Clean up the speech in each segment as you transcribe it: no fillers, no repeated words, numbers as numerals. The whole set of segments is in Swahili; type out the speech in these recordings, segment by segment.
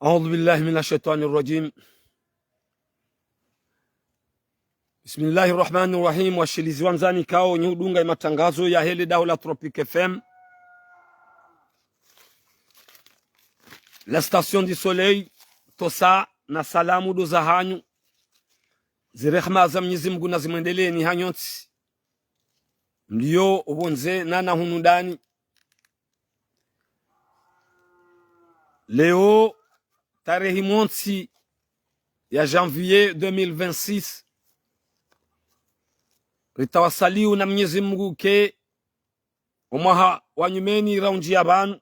أعوذ بالله من الشيطان الرجيم. بسم الله الرحمن الرحيم. Washilizi wanzani kao nyudunga matangazo ya heli daula Tropic FM, la station du soleil tosa na salamu do za hanyu zirehma za Mwenyezi Mungu na zimwendelee ni hanyotsi mlio ubonze nana hunundani. Leo tarehe mosi ya janvier 2026 ritawasaliu na Mwenyezi Mungu ke omwaha wanyumeni raunji ya banu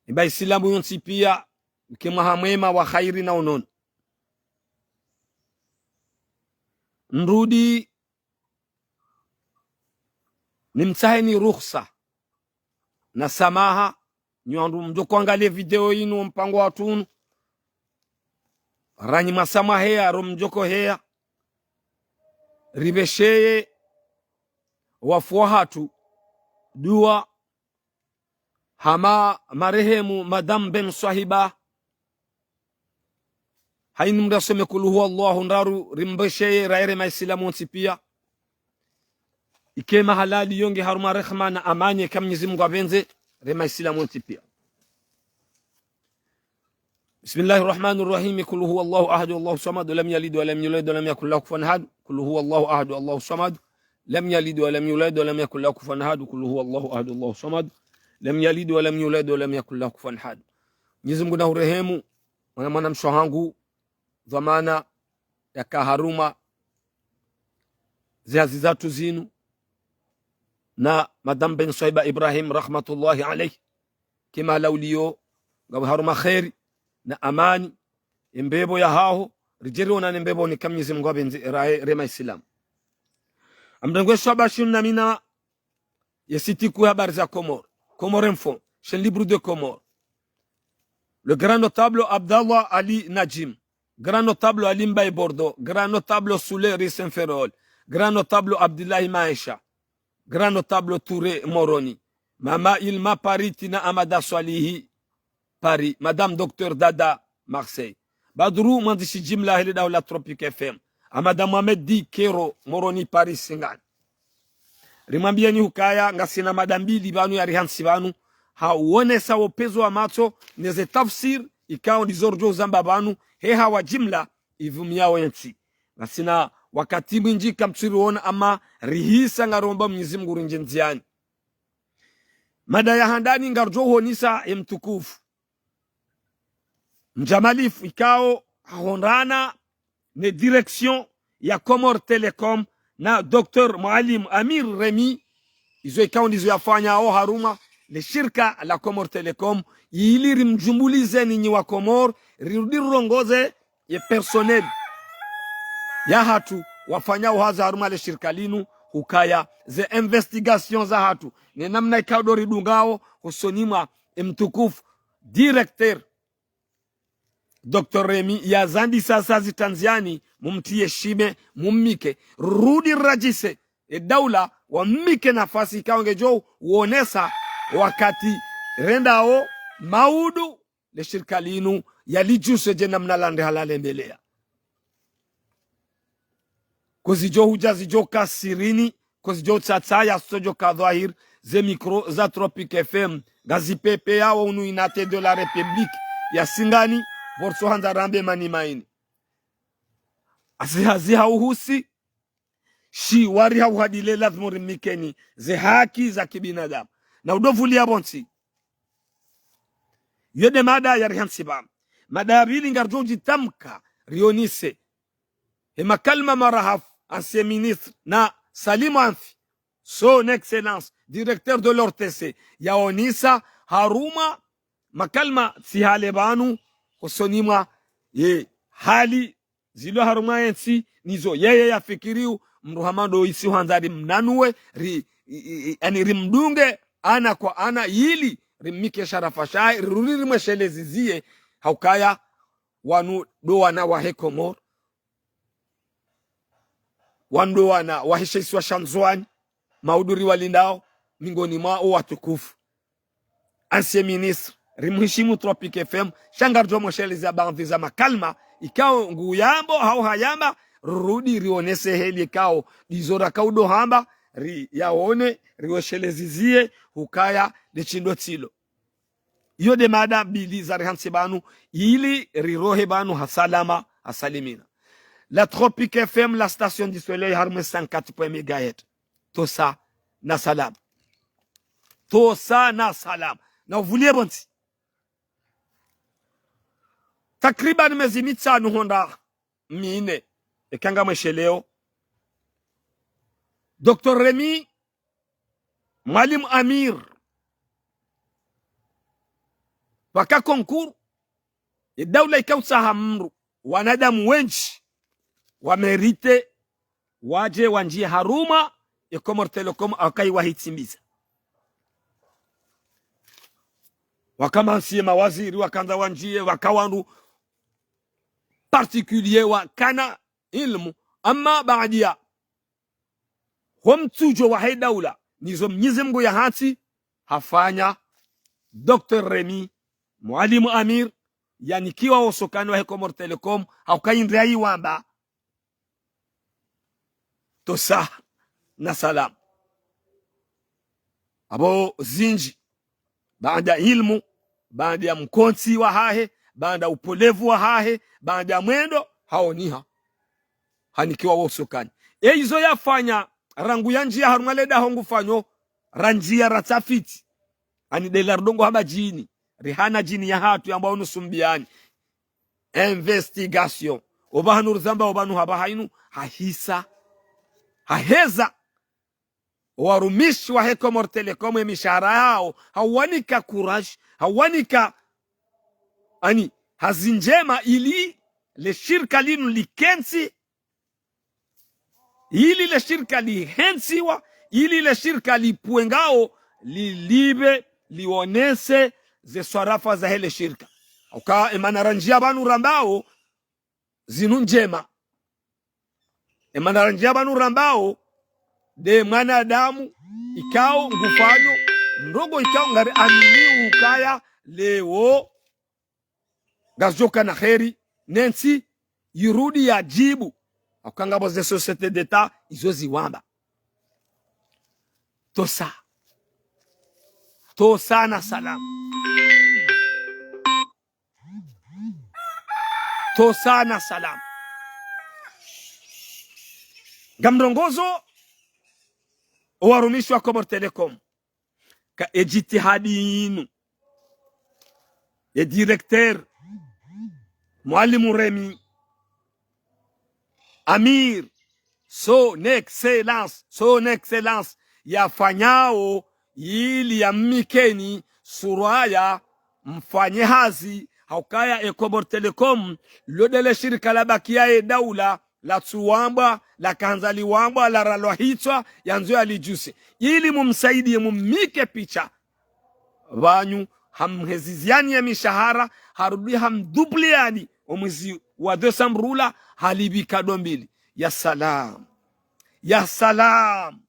iba isilamu yonsi pia ke mwaha mwema wa khairi na unono. Nrudi nimtsaheni rukhsa na samaha nyandu mjo kuangalia video inu mpango wa tunu ranyi masama hea romjoko hea ribesheye wafuwa hatu dua hama marehemu Madam Ben Swahiba haini mdasome kulu huwa Allahu ndaru rimbesheye raere maisilamu onsi pia ikema halali yonge haruma rehma na amanye kam Mwenyezi Mungu abenze rema isilamu onsi pia. Bismillahir Rahmanir Rahim. Kul huwa Allahu ahad Allahu samad lam yalid wa lam yulad wa lam yakul lahu kufuwan ahad. Kul huwa Allahu ahad Allahu samad lam yalid wa lam yulad wa lam yakul lahu kufuwan ahad. Kul huwa Allahu ahad Allahu samad lam yalid wa lam yulad wa lam yakul lahu kufuwan ahad. Mwenyezi Mungu na urehemu mwana mshohangu dhamana ya kaharuma ziazi zatu zinu na Madam Ben Swahiba Ibrahim rahmatullahi alayhi kima laulio gabu haruma khairi na amani imbebo ya hao rijero na imbebo ni Mwenyezi Mungu abenzi rema Islam. Amdangwe shabashun na mina yesitiku habari za Comore Info, chaîne libre de Comore. Le grand notable Abdallah Ali Najim, grand notable Ali Mbaye Bordeaux, grand notable Soule Rissenferol, grand notable Abdullahi Maisha, grand notable Touré Moroni, Mama Ilma Paritina Amada Swalihi Paris, Madame Docteur Dada Marseille, Badrou Mandishi Jimla hili daula Tropic FM, Amada Mohamed Di Kero Moroni Paris Singani. Rimambieni hukaya ngasina madambili banu ya rihansi banu hauone sawo pezo wa macho neze tafsir ikao nizorjo zamba banu heha wa jimla ivumiao yensi ngasina wakati mwinji kamtsiri wona ama rihisa ngaromba Mwenyezi Mungu rinjenziani mada ya handani ngarjo honisa mtukufu mjamalifu ikao honrana ne direction ya Comore Telecom na Dr. Mualim Amir Remi izo ikao ndizo yafanya ao haruma le shirka la Comore Telecom ili rimjumbulize ninyi wa Comore rirudirongoze ye personnel ya hatu wafanyao haza haruma le shirka linu hukaya ze investigation za hatu ni namna ikao dori dungao husonima mtukufu directeur Dr. Remi ya zandi sasa zitanziani mumtie shime mummike rudi rajise daula wa mmike nafasi kaonge jo uonesa wakati rendao maudu le shirika linu yalijuse jena mnalande halale mbelea kuzijo hujazi jo kasirini kuzijo tsatsaya sojo kadhahir ze mikro za Tropic FM gazi pepe yao unu inate de la République ya Singani borso handa rambe mani maini asihazi hauhusi shi wari hauhadile lazima rimikeni ze haki za kibinadamu na udovuli ya bonsi yede mada ya rihansibam mada ya bili ngarjoji tamka rionise hema kalma marahaf ancien ministre na Salimu Amfi son excellence directeur de l'ORTC ya onisa haruma makalma sihale banu kusonima ye hali zilo haruma yensi nizo yeye ya fikiriu mruhamando isi hanzari mnanue ani rimdunge ana kwa ana yili rimike sharafa shai ruriri mweshelezizie haukaya wanu dowana wahe Comore wanu dowana wahisha isi wa Shanzwani mauduri walindao mingoni mwa watukufu ancien ministre rimheshimu Tropic FM shangarjo mosheleza bandhi za makalma ikao nguyambo hau hayamba rudi rionese heli kao dizora kaudo hamba ri yaone riweshelezizie hukaya lichindo tilo iyo de mada bili za rihansi banu ili rirohe banu hasalama hasalimina. La Tropic FM, la station du soleil harme 54 MHz. Tosa na salam. Tosa na salam. Na uvulie bonti. Takriban miezi mitano honda mine ekanga mwesheleo Dr. Remy Mwalimu Amir waka konkuru daula ikausa hamru wanadamu wenji wamerite waje wanjie haruma Comores Telecom akai wahitimiza wakamansie mawaziri wakanza wanjie wakawandu particulier wakana ilmu amma baadia homtujo wa hai daula nizo Mwenyezi Mungu ya hati hafanya Dr. Remy Mwalimu Amir yani kiwa osokani wa Comores Telecom haukaindrai wamba tosa na salam abo zinji baada ilmu baada ya mkonsi wa hahe baada upolevu wa hahe baada mwendo haoniha hanikiwa osokani izo yafanya rangu ya njia harungaleda hongu fanyo ranjia ratafiti ani delardongo haba jini rihana jini ya hatu ambao nusumbiani investigation obahanu zamba obanu haba hainu hahisa haheza warumishi wa Comores Telecom ya mishahara yao hawanika courage hawanika ani hazinjema ili le shirika linu likensi ili le shirika lihensiwa ili le shirika lipuengao lilibe lionese ze swarafa za hele shirika uka emanaranjia banu rambao zinu njema emanaranjia banu rambao de mwanadamu ikao ngufanyo ndogo ikao ngari amini ukaya leo gazoka na kheri nensi yirudi ya jibu akangabo ze societe d'etat izo ziwamba tosa na salam tosa na salam gamrongozo warumishi wa Comores Telecom ka ejitihadi inu directeur Mwalimu Remy Amir son excellence yafanyao ili ya mikeni suraya mfanye hazi haukaya Comores Telecom lodele shirika la bakia daula la tsuwamba la kanzali wamba la ralwa hitwa yanzo alijuse ili mumsaidie mumike picha wanyu hamheziziani ya mishahara harudi hamdupliani omwezi wa Desembrula halibika dombili ya salam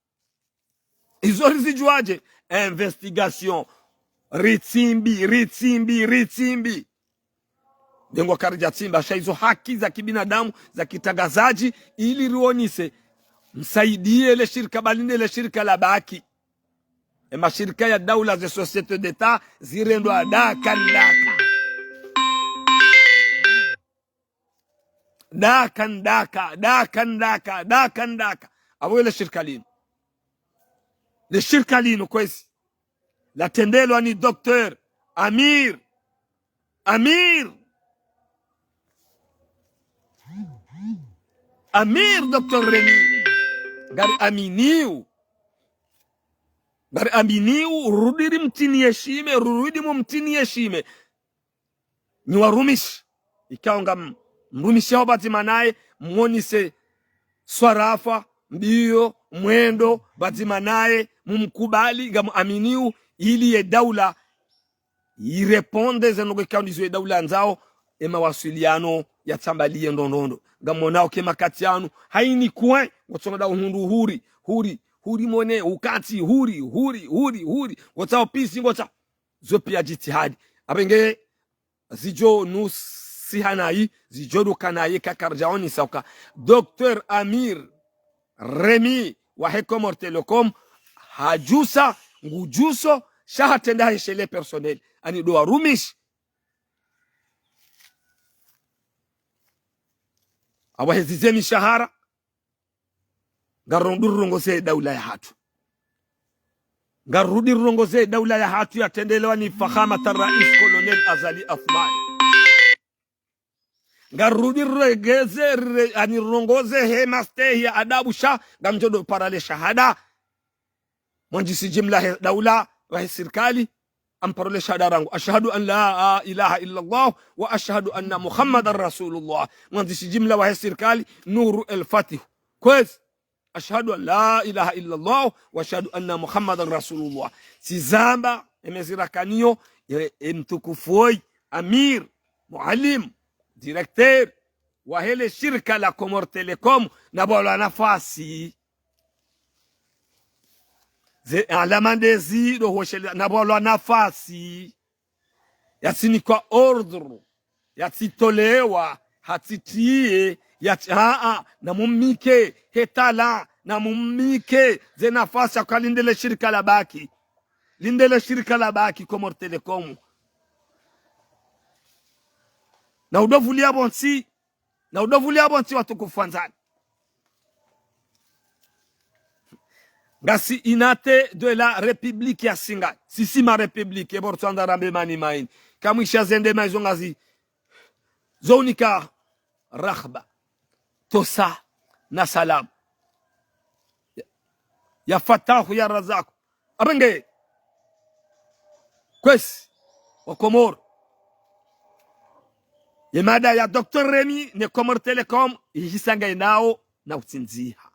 izo rizijuaje investigation ritsimbi dengo karija timba shaizo haki za kibinadamu za kitagazaji ili rionise msaidie ile shirika balinde ile shirika la baki mashirika ya daula za societe d'etat zirendo daka abo ile shirika lino le shirika lino kwesi la tendelo ni Dr. Amir Dr. Remy gari aminiu rudiri mtini yeshime rudi mumtini yeshime ni warumishi ikaonga mrumishi hao batimanaye mwonise swarafa mbio mwendo batimanaye mumkubali gamu aminiu ili ye daula ireponde zenogo kaundizo ye daula nzao mawasiliano ya tambalie ndondondo gamonao kema katianu haini kuwe ngotsonga hundu huri mone ukati huri ngotao pisi ngota zopia jitihadi abenge zijo nusihanai zijo dukanaye kakarjaoni sauka Dr. Amir Remi wa Comores Telecom hajusa ngujuso shahatenda heshele personnel ani do rumish awahezize mishahara garundurungoze daula ya hatu garudi rongoze daula ya hatu yatendelewa ni Fakhama Rais Colonel Azali Athman garudi regeze ani rongoze hemaste ya adabu sha gamjodo parale shahada mwanjisi jimla daula wa serikali amparole shahada rangu ashhadu an la ilaha illa Allah wa ashhadu anna Muhammadar Rasulullah mwanjisi jimla wa serikali Nuru al-Fatih kwez ashhadu an la ilaha illa Allah wa ashhadu anna Muhammadar Rasulullah sizamba emezirakanio mtukufoi Amir Muallim directeur wa hele shirika la Comores Telecom na bwala nafasi ze alamandezi do hoshele na bwala nafasi yatini kwa ordre yatitolewa hatitie na mumike hetala na mumike ze nafasi ya kalindele shirika la baki lindele shirika la baki Comores Telecom na udovulia bonsi watu kufanzani ngasi inate de la République ya Singa sisi ma République bortsanda rambe mani main kamwisha zende maizo ngazi zonika rakhba tosa na salam ya Fatahu ya Razak abenge kwesi wa Comores yemada ya Dr. Remi ne Comores Telecom ihisanga inao na utsinziha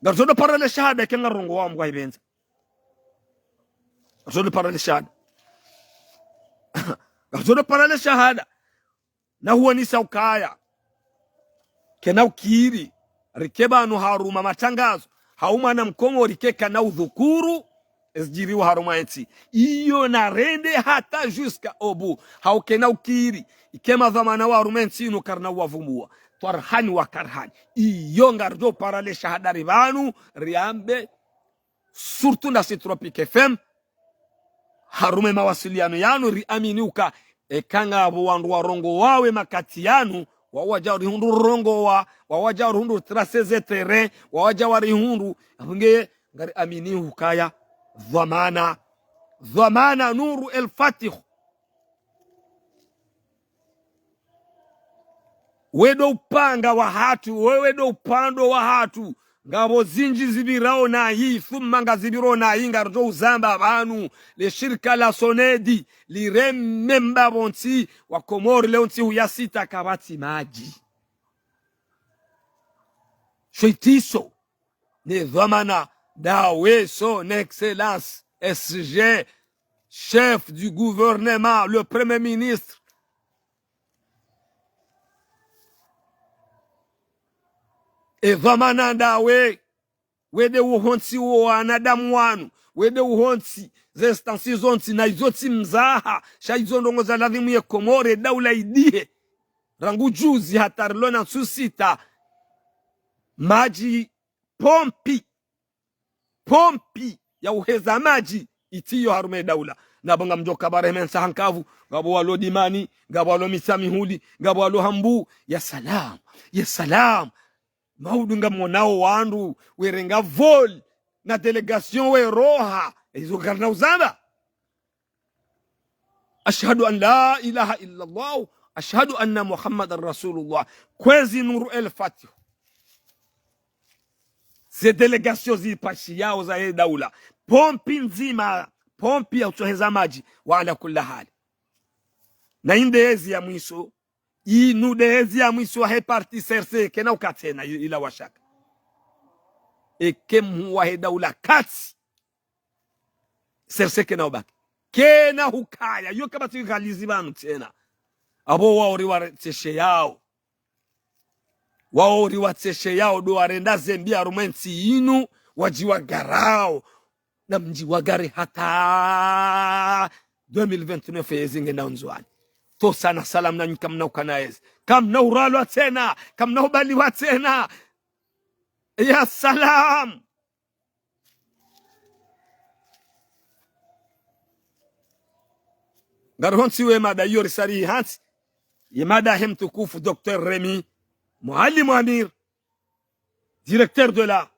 garzodo parale shahada kenga rongo wa mgwa ibenza garzodo parale shahada na huwa ni saukaya kena ukiri rikeba no haruma matangazo hauma na mkongo rikeka na udhukuru esjiri wa haruma eti iyo na rende hata jusqu'à obu haukena ukiri ikema dhamana wa haruma eti no karna wa vumua twarhani wa karhani iyo ngarjo parale shahada ribanu riambe surtout na Tropique FM harume mawasiliano yanu riaminiuka ekanga abo wandu warongo wawe makati yanu wawaja rihundu rongo wawaja rihundu traceze terrain wawaja warihundu abunge ngari amini hukaya dhamana Nuru al-Fatih wedo upanga wa hatu wedo upando wa hatu ngabo zinji zibirao na hii thumma ngazibiro na hii ngarjo uzamba abantu le shirika la Sonedi li rememba bonti wa Comores leonti huyasita kabati maji shitiso ne dhamana dawe son excellence SG chef du gouvernement le premier ministre dhamana dawe wede uhonsi wanadamu wanu wede uhonsi zestansi zonti na izoti mzaha sha izondongo za ladhimu ye Comores daula idihe rangu juzi hatarlona susita maji pompi ya uheza maji itiyo harume daula nabonga mjoka baremen sahankavu ngabo walo dimani ngabo walo misamihuli ngabo walo hambu ya salam maudunga monao wandu werenga vol na delegation we roha izo karna uzanda ashhadu an la ilaha illa Allah ashhadu anna Muhammadar Rasulullah kwezi Nuru al-Fatih ze delegation zipashi yao za daula pompi nzima pompi ya utoheza maji wa ala kula hali na indezi ya mwiso inudezi ya mwiso wa heparti serse kena ukatena ila washaka ekemu wa daula kati serse kena ubaki kena hukaya yo kama tukalizi banu tena abo wao riwateshe yao do arenda zembia rumensi inu wajiwa garao na mji wa gari hata 2029 yezinge na unzwani to sana salam na kamna ukanaezi kamna uralwa tena kamna ubaliwa tena ya salam. Garhonsi we mada yori sari hansi yemada hem tukufu Dr. Remy Muallim Amir, directeur de la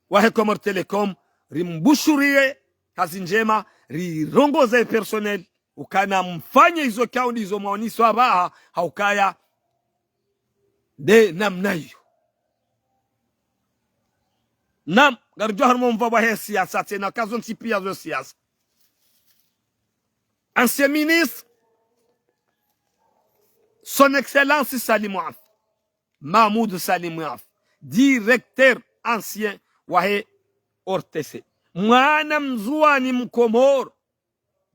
Wahe Comor Telecom, rimbushurie kazi njema, rirongoze personnel, ukana mfanye hizo kaunti hizo maoniso abaha, haukaya de namna hiyo. Nam, garjohar mumva he siyasa, tena kazon tipia zo siyasa. Ancien ministre, Son Excellence Salim Ouaf, Mahmoud Salim Ouaf, directeur ancien Wahe Ortese, mwana mzuani Mkomoro,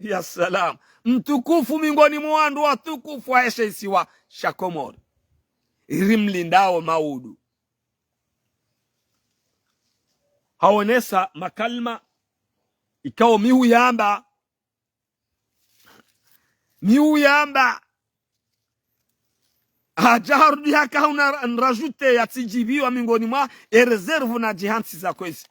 ya salam, mtukufu mingoni mwandu wa tukufu wa isiwa Shakomoro, irimlindao maudu. Haonesa makalma, ikao mihu yamba, hajarudi haka unarajute ya tijibiwa mingoni mwa reserve na jihansi za kwezi.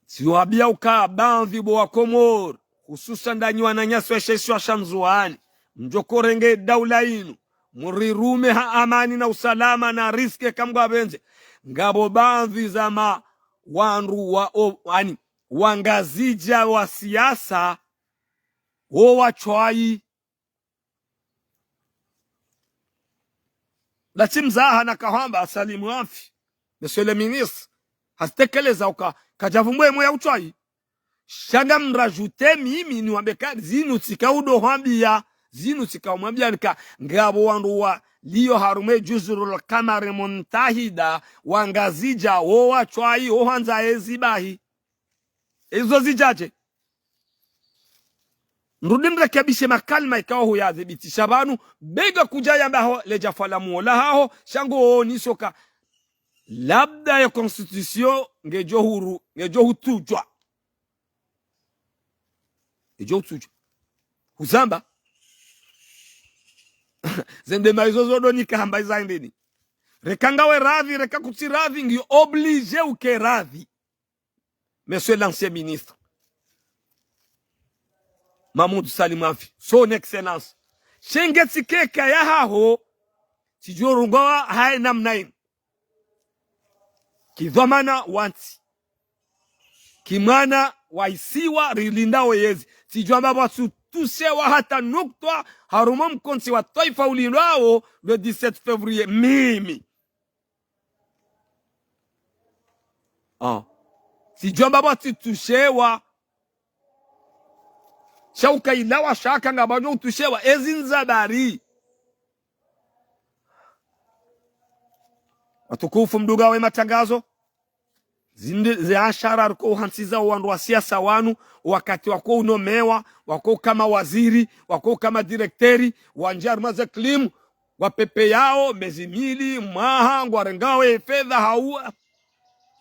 Siwabia uka banvi bo wa Komoro, hususan danyiwa na nyaswe sheshwa shamzuani, mjokorenge daula inu, murirume ha amani na usalama na riske kamgwa benze. Ngabo banvi za wanru wa wangazija wa siasa, wa chwai, la timzaha na kahamba Salim Ouaf, Monsieur le ministre, hastekeleza uka kajavumbwe mwe ya uchwai. Shanga mrajute mimi ni wambeka zinu tika udo hambia, zinu tika umambia nika ngabo wandu wa liyo harume juzurul kamare muntahida, wangazija wa chwai ohanza ezibahi. Ezo zijaje. Nrudi mrekebishe makalma ikawa huyadhibitisha banu bega kujaya mbaho leja falamu la hao shango nisoka labda ya constitution ngejo huru ngejo hutujwa ngejo hutujwa huzamba zende maizozo doni kamba izandini rekangawe radhi reka kuti radhi ngi oblige uke radhi. Monsieur l'ancien ministre Mahmoud Salim Ouaf, Son Excellence, shengeti keka ya haho tijorungawa hai namnain kidhamana wanti kimana waisiwa rilindao yezi tijwamba watu tusewa hata nuktwa haruma mkonsi wa taifa ulindao le 17 février mimi tijwamba watu tusewa shauka ilawa shaka ngabanyo utushewa ezinzabari watukufu mdugawe matangazo zinde ashara ruko hansiza wandu wa siasa wanu wakati wako unomewa wako kama waziri wako kama direkteri wanjar maze klimu wapepe yao mezimili maha ngwarengawe fedha haua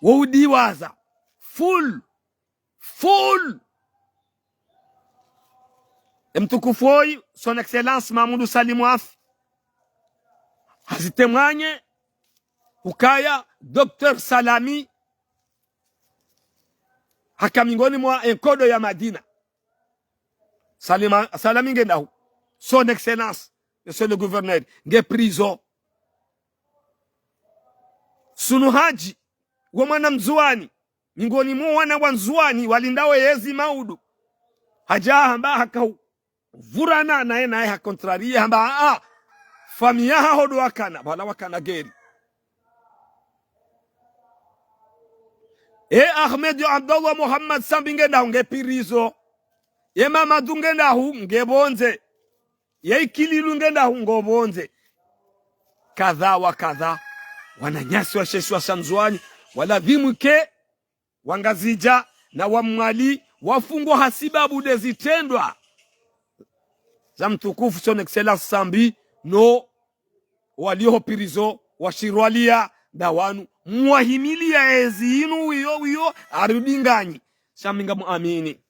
waudiwaza full mtukufu hoyi Son Excellence Mahmoud Salim Ouaf hazitemwanye ukaya Dr. Salami hakamingoni mwa enkodo ya Madina Salami ngendahu Son Excellence Monsieur le Gouverneur nge prison sunu haji wa mwana mzuani mingoni mwa wana wanzuani walindawe yezi maudu hajaha hamba hakau vurana nae ha contrarie hamba famia hodo wakana bala wakana geri Ahmed Abdallah Muhammad Sambinge na nge pirizo Mama dunge na nge bonze Ikililu nge na ngo bonze kadha wa kadha wananyasi wa sheshwa sanzuani wala vimuke wangazija na wamwali wafungwa hasibabu dezitendwa za mtukufu Son Excellence Sambi no walio pirizo washirwalia dawanu mwahimilia ezi inu wiyo arudinganyi shaminga muamini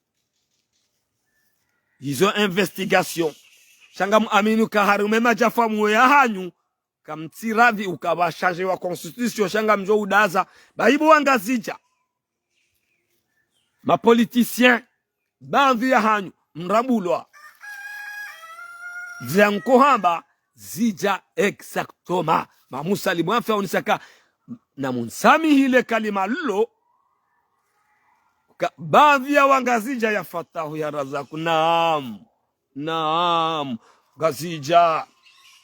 hizo investigation shanga muamini kaharume majafa mwoya hanyu kamtiravi ukabashaje wa constitution shanga mjo udaza baibu wangazija mapoliticien bandhi ya hanyu mrabulwa zanko hamba zija exactoma mamusalimu afa unisaka na munsami hile kalima lulo baadhi ya wangazija ya fatahu ya razaku naam gazija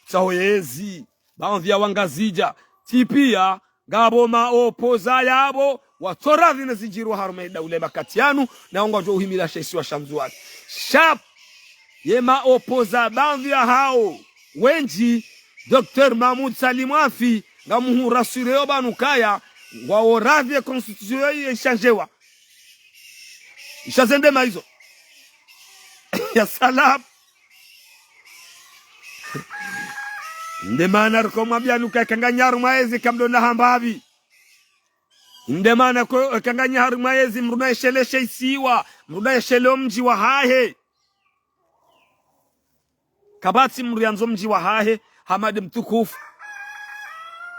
sahoyezi baadhi ya wangazija tipia gabo maopoza yabo watora vina zijiru harume daule makatianu na onga jo uhimila shesi wa shamzuani shap ye maopoza baadhi ya hao wenji Dr. Mahmoud Salim Afi nga muhu rasureo banukaya waoravye konstitution ye ishanjewa ishazende maizo ya salam ndemana rukomwambia nuka kanganyaru maezi kamdona hambavi ndemana ko kanganyaru maezi mruna esheleshe isiwa mruna eshele mji wa hahe kabati mrianzo mji wa hahe Hamad mtukufu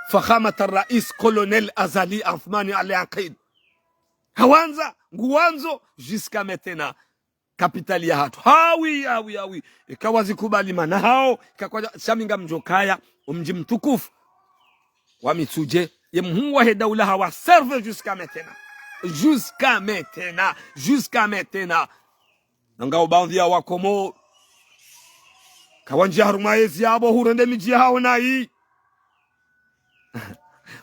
fakhamat rais colonel Azali Athmani Ali Aqid hawanza nguanzo jusqu'à maintenant kapitali ya hatu hawi ikawa zikubali mana hao ikawa shaminga mjokaya umji mtukufu wa Mitsuje ye mhuwa he daula hawa serve jusqu'à maintenant nanga ubandhia wakomo kawanja harumaezi yabo hurende miji hao na hii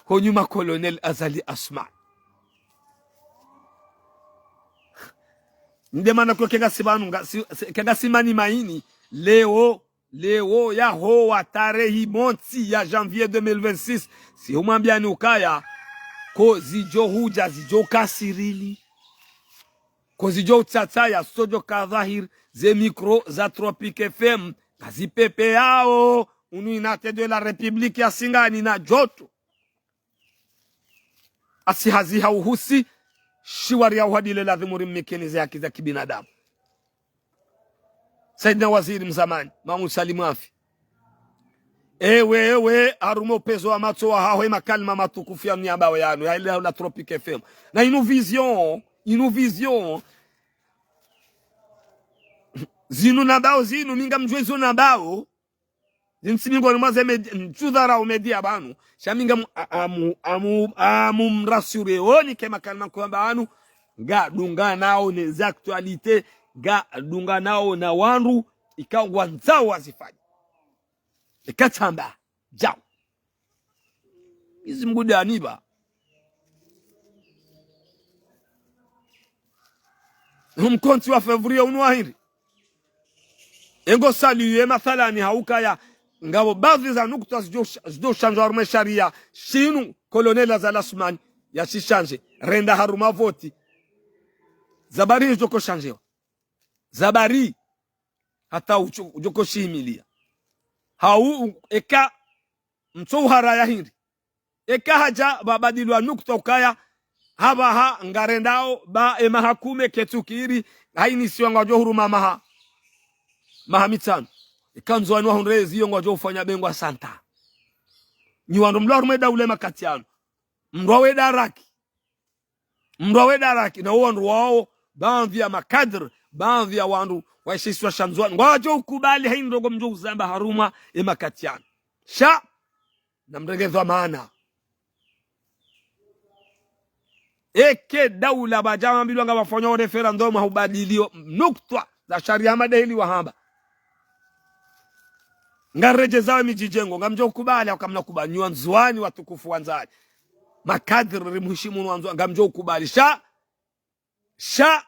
honyuma colonel Azali Asma ndemana kwa kenga simani maini leo ya hoa tarehi monti ya janvier 2026 si humambia ni ukaya ko zijo huja zijo kasirili ko zijo utataya sojo kadhahir ze mikro za Tropique FM kazi pepe yao unuinate de la Republique ya Singani na joto asihazi hauhusi shiwari ya uhadile lazimuri mmekenize haki za kibinadamu. Saidina waziri mzamani Mahmoud Salim Afi ewe arumo pezo wa mato wa hawe makalima matukufu ya mnyambao yanu ya ile la Tropique FM na inu vision zinu nabao zinu minga mjwe zinu nabao zinsi mingo ni mazeme mchudhara umedia banu shaminga mrasure oni kema kalima kuamba anu ga dunga nao les actualités ga dunga nao na wanru ikangwa nzao wazifanya ikatamba jao hizi mgude aniba mkonti wa fevrier unuahiri engo saluye mathalani haukaya ngabo baadhi za nukta zido shanjo harume sharia shinu colonel Azali Asmani ya shishanje renda haruma voti zabari joko shanjewa zabari hata ujoko shimilia hau eka mtu haraya hindi eka haja babadilwa nukta ukaya haba ngarendao ba emahakume ketukiri haini siwa ngajo huruma mahamitano ikanzo wanu wahunrezi yongo wajo ufanya bengwa santa nyiwando mla rumeda ulema katiano mrawe daraki na wandu wao baadhi ya makadr baadhi ya wandu waishishwa shanzwani wajo ukubali haini rogo mjo uzamba haruma emakatiano sha na mregezwa maana eke daula bajama mbilu anga wafanya referendum hubadilio nukta za sharia madahili wahamba ngareje zawe mijijengo ngamjo ukubali akamna kubanywa nzwani watukufu wanzani makadri rimheshimu wanzwa ngamjo ukubali sha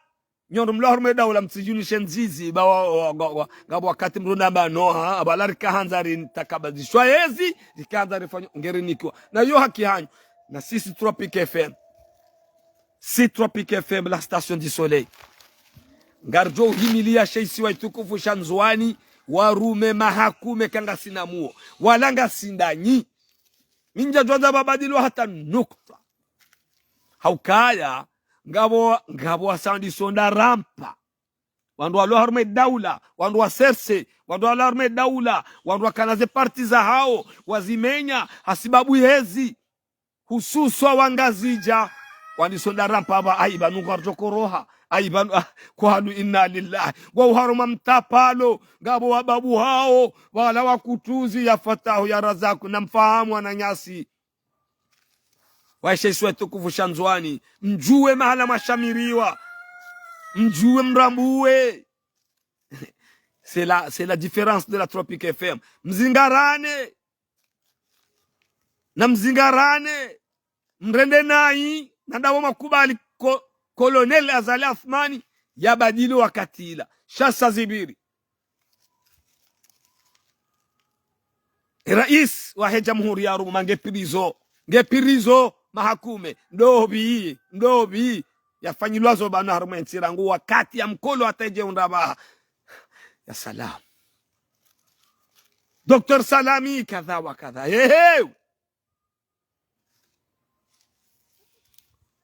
nyondo mlahurme daula mtsijuni shenzizi bawa ngabo wakati mrunda bano abalarika hanzari takabadishwa yezi likanza fanyo ngere nikiwa na yo haki hanyu na sisi Tropique FM si Tropique FM la station du soleil ngarjo himilia sheisi wa tukufu shanzwani warume mahakume kanga sinamuo walanga sindanyi minja jwaza babadilo hata nukta haukaya ngabo wasandi sonda rampa wandu walo harume daula wandu waserse wandu walo harume daula wandu wakanaze parti za hao wazimenya hasibabu hezi hususwa wangazija wandi sonda rampa aba aiba nungarjokoroha aiba kwanu inna lillahi wa uharuma mtapalo ngabo wababu hao wala wakutuzi ya fatahu ya razaku na mfahamu wananyasi waishe swetu kufushanzwani mjue mahala mashamiriwa mjue mrambue c'est la différence de la Tropique FM mzingarane na mzingarane mrende nai na dawo makubali Kolonel Azali Athmani yabadili wakatila shasa zibiri rais wa jamhuri ya Roma ngepirizo mahakume ndobi yafanyilwazo bana harume ntirangu wakati ya mkolo ataje undaba ya salam Dr. Salami kadha wa kadha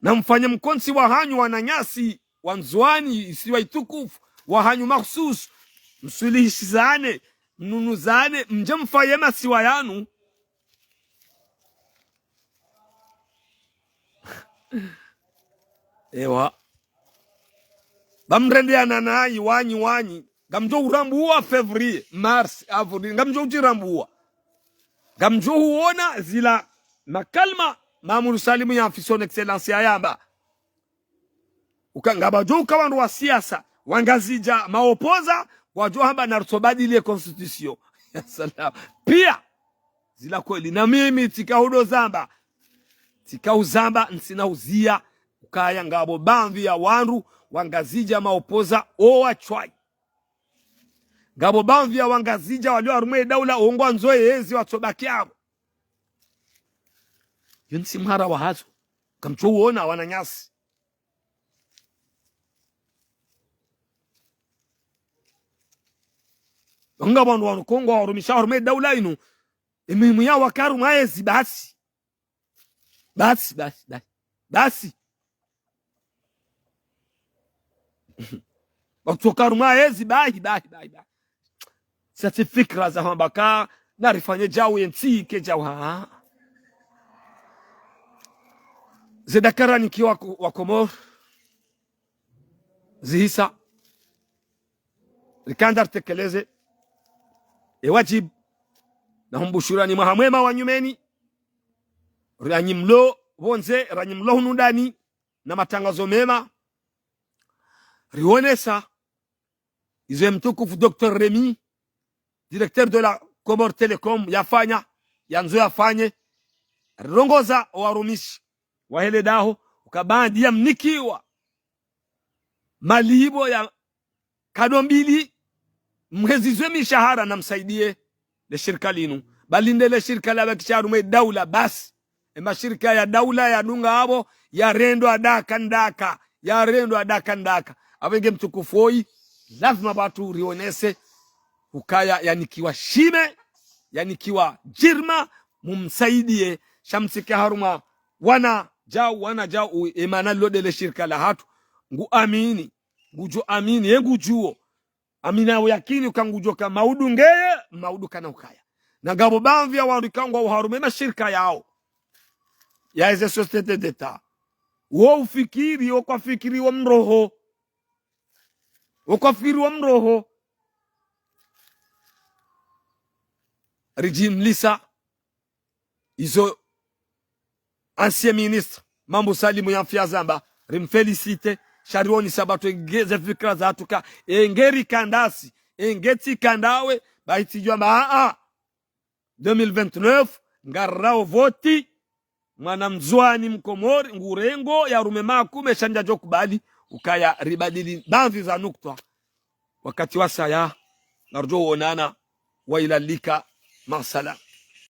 na mfanya mkonsi wahanyu wananyasi wanzwani isiwa itukufu wahanyu makhsus msulihishizane mnunuzane mje mfaye masiwa yanu ewa bamrendeana nayi wanyi gamjo urambuwa Fevrier Mars Avril gamjo ujirambuwa gamjo huona zila makalma Mamoudou Salimu ya son excellence ya yamba ukangaba jo ukawandu wa siasa wangazija maopoza wajua hamba narusobadili constitution ya salam pia zila kweli na mimi tikahudo zamba tikauzamba nsina uzia ukaya ngabo bamvi ya wandu wangazija maopoza owa chwai ngabo bamvi ya wangazija walio harume daula uongwa nzoe ezi watsobaki yabo yunsi mhara wa hazo kamcho uona wananyasi nga bandu wanu Kongo warumisha harume daula inu imimu ya wakaru maezi basi wakutokaru maezi bahi sati fikra za hambaka narifanye jawu yentike jawu zedakara nikiwa wakomor zihisa rikanda tekeleze wajib na humbushurani mahamwema wanyumeni ranyimlo bonze ranyimlo hunundani na matangazo mema rionesa izo mtukufu Dr. Remy directeur de la Comore Telecom yafanya yanzo yafanye rongoza warumishi wahele daho ukabandi ya mnikiwa malibo ya kadombili mhezizwe mishahara na msaidie le shirika linu balinde le shirika la bakisharume daula basi mashirika ya daula ya dunga habo ya rendo adaka ndaka abenge mtukufoi lazima batu rionese ukaya yanikiwa shime yanikiwa jirma mumsaidie shamsike haruma wana jau emana lode le shirika la hatu ngu amini ngujo amini yengu juo amina yakini ukangujo ka maudu ngeye maudu kana ukaya na gabo bamvya warikangwa uharume mashirika yao ya eze societe d'etat wo ufikiri ukwafikiri wa mroho regime lisa izo ancien ministre Mambo Salimu ya Mfiazamba rimfelicite sharioni sabato ngeze fikra za atuka engeri kandasi engeti kandawe baitijwa maa 2029 ngarao voti mwana mzwani mkomori ngurengo ya rume makume shanja jokubali ukaya ribadili banzi za nukta wakati wasaya narjo onana wa ilalika masala